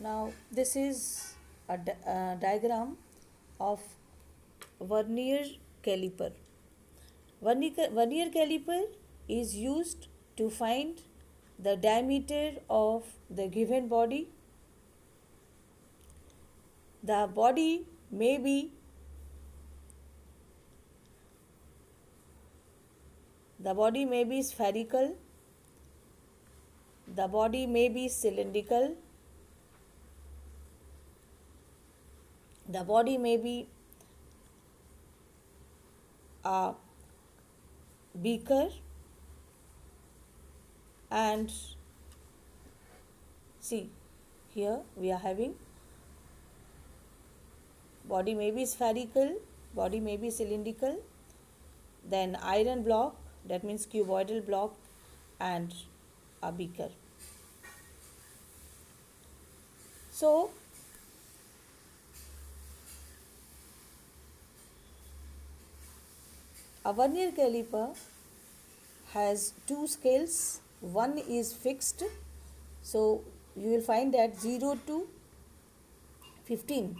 Now this is a diagram of vernier caliper. Vernier caliper is used to find the diameter of the given body. The body may be spherical, the body may be cylindrical, the body may be a beaker, and see here we are having body may be spherical, body may be cylindrical, then iron block, that means cuboidal block, and a beaker. So a vernier caliper has two scales. One is fixed, so you will find that 0 to 15.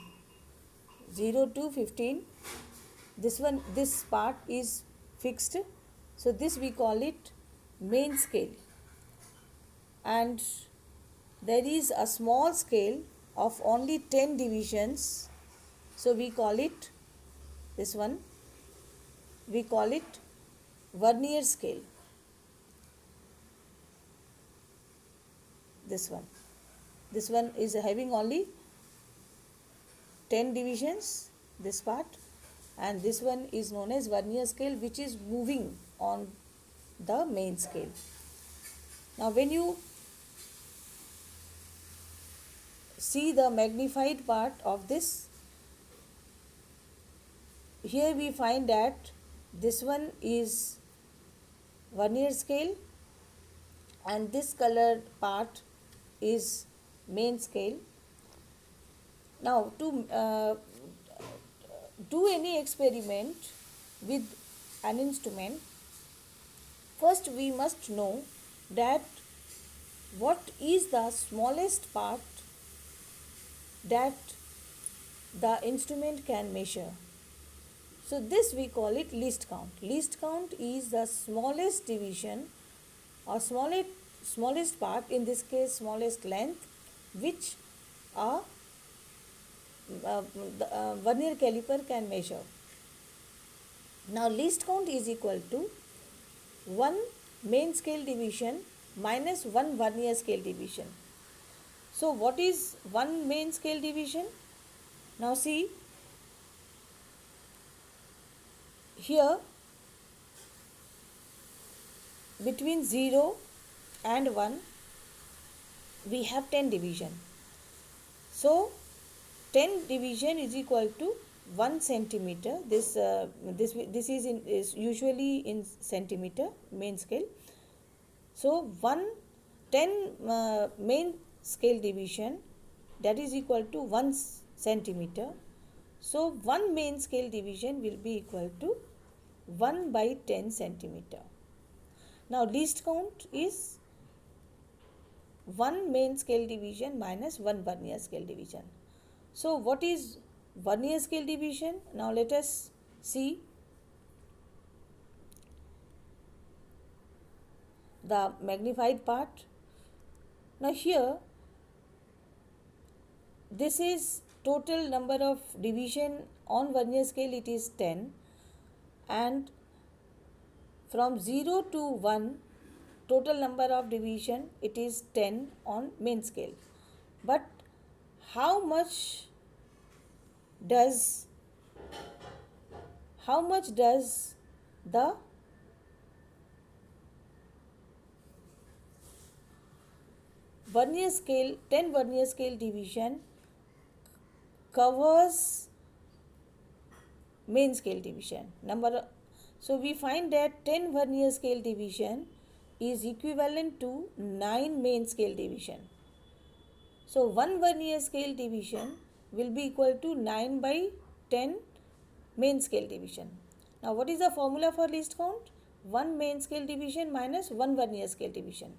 This part is fixed, so this we call it main scale. And there is a small scale of only 10 divisions, so we call it vernier scale. This one is having only 10 divisions, this part, and this one is known as vernier scale, which is moving on the main scale. Now when you see the magnified part of this, here we find that this one is vernier scale and this colored part is main scale. Now to do any experiment with an instrument, first we must know that what is the smallest part that the instrument can measure. So this we call it least count. Least count is the smallest division or smallest part, in this case smallest length, which a vernier caliper can measure. Now least count is equal to 1 main scale division minus 1 vernier scale division. So what is 1 main scale division? Now see, here between 0 and 1 we have 10 division. So 10 division is equal to 1 centimeter. This is usually in centimeter, main scale. So 10 main scale division, that is equal to 1 centimeter. So 1 main scale division will be equal to 1 by 10 centimeter. Now least count is 1 main scale division minus 1 vernier scale division. So what is vernier scale division? Now let us see the magnified part. Now here this is total number of division on vernier scale, it is 10, and from 0 to 1 total number of division, it is 10 on main scale. But how much does the vernier scale, 10 vernier scale division covers main scale division? So we find that 10 vernier scale division is equivalent to 9 main scale division. So 1 vernier scale division will be equal to 9 by 10 main scale division. Now what is the formula for least count? 1 main scale division minus 1 vernier scale division.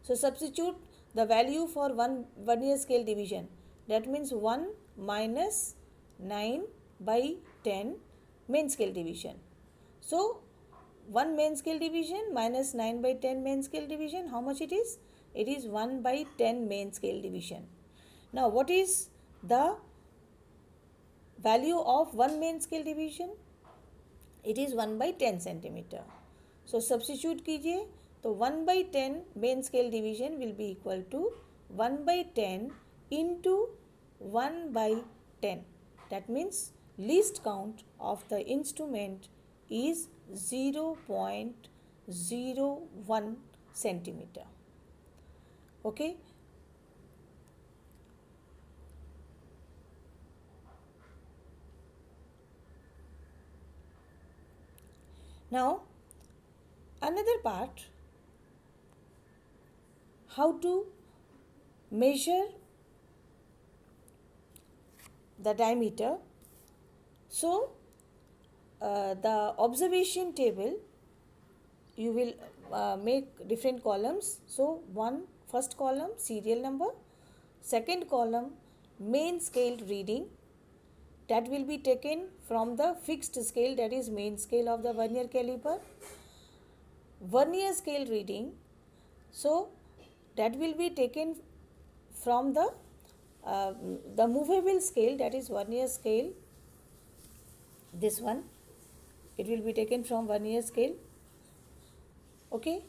So substitute the value for one vernier scale division. That means 1 minus 9 by 10 main scale division. So 1 main scale division minus 9 by 10 main scale division, how much it is? It is 1 by 10 main scale division. Now what is the value of 1 main scale division? It is 1 by 10 centimeter. So substitute कीजिए तो 1 by 10 main scale division will be equal to 1 by 10 into 1 by 10. That means least count of the instrument is 0.01 centimeter. Okay. Now another part, how to measure the diameter. So the observation table, you will make different columns. So first column serial number, second column main scale reading, that will be taken from the fixed scale, that is main scale of the vernier caliper. Vernier scale reading, so that will be taken from the movable scale, that is vernier scale. This one, it will be taken from vernier scale. Okay.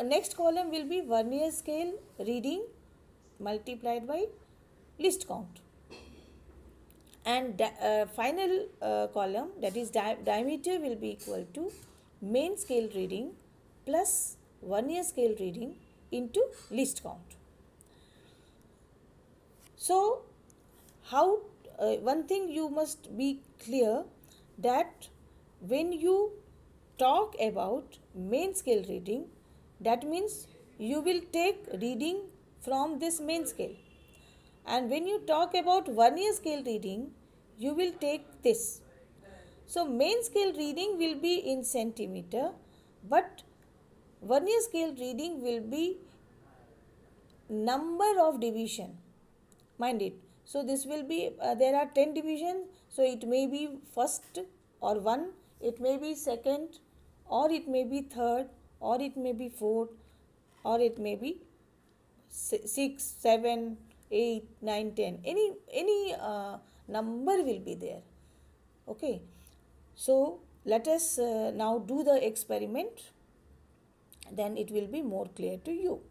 Next column will be vernier scale reading multiplied by least count. And final column, that is diameter, will be equal to main scale reading plus vernier scale reading into least count. So how one thing you must be clear, that when you talk about main scale reading, that means you will take reading from this main scale, and when you talk about vernier scale reading, you will take this. So main scale reading will be in centimeter, but vernier scale reading will be number of division, mind it. So this will be there are 10 divisions, so it may be first or 1, it may be second, or it may be third, or it may be fourth, or it may be 6, 7, 8, 9, 10, any number will be there. Okay. So let us now do the experiment, then it will be more clear to you.